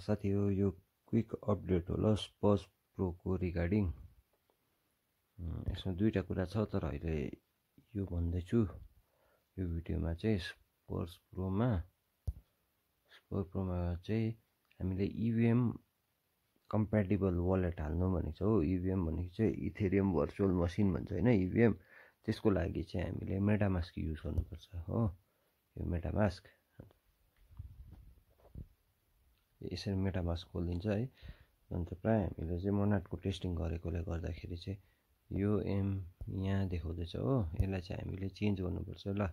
साथी हो यो क्विक अपडेट हो ल स्पर्स प्रोको रिगार्डिङ। यसमा दुईवटा कुरा छ, तर अहिले यो भन्दैछु यो भिडियोमा चाहिँ स्पर्स प्रोमा चाहिँ हामीले इभिएम कम्प्याटिबल वालेट हाल्नु भनेको छ हो। इभिएम भनेको चाहिँ इथेरियम भर्चुअल मसिन भन्छ होइन। इभिएम त्यसको लागि चाहिँ हामीले मेटामास्क युज गर्नुपर्छ हो। यो मेटामास्क यसरी मेटामास्क खोलिदिन्छ है। अन्त प्रायः हामीले चाहिँ मोनाडको टेस्टिङ गरेकोले गर्दाखेरि चाहिँ यो यहाँ देखाउँदैछ हो। यसलाई चाहिँ हामीले चेन्ज गर्नुपर्छ ल।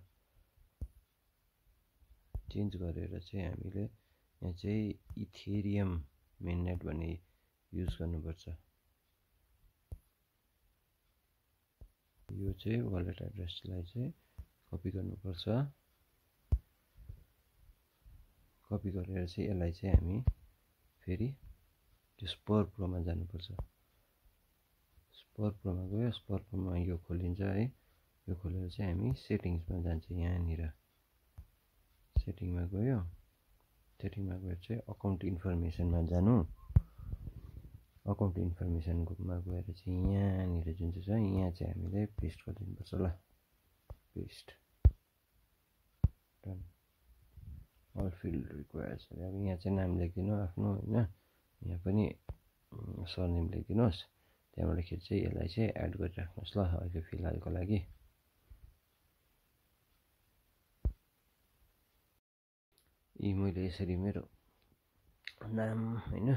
चेन्ज गरेर चाहिँ हामीले यहाँ चाहिँ इथेरियम मेननेट भन्ने युज गर्नुपर्छ। यो चाहिँ वालेट एड्रेसलाई चाहिँ कपी गर्नुपर्छ। कपी गरेर चाहिँ यसलाई चाहिँ हामी फेरि त्यो स्पर प्रोमा जानुपर्छ। स्पर प्रोमा गयो, स्पर प्रोमा यो खोलिन्छ है। यो खोलेर चाहिँ हामी सेटिङ्समा जान्छ। यहाँनिर सेटिङमा गयो, सेटिङमा गएर चाहिँ अकाउन्ट इन्फर्मेसनमा जानु। अकाउन्ट इन्फर्मेसनमा गएर चाहिँ यहाँनिर जुन चाहिँ छ यहाँ चाहिँ हामीले पेस्ट गरिदिनुपर्छ ल। Paste done. All field requires. अब यहाँ चाहिँ नाम लेखिदिनु आफ्नो होइन। यहाँ पनि सरनेम लेखिदिनुहोस्। त्यहाँबाटखेरि चाहिँ यसलाई चाहिँ एड गरिराख्नुहोस् ल अहिले फिलहालको लागि। यी मैले यसरी मेरो नाम होइन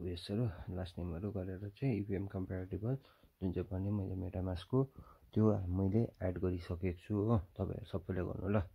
उयसहरू लास्ट नेमहरू गरेर चाहिँ इभिएम कम्प्याटिबल जुन चाहिँ भने मैले मेटामास्कको त्यो मैले एड गरिसकेको छु हो। तपाईँहरू सबैले गर्नु ल।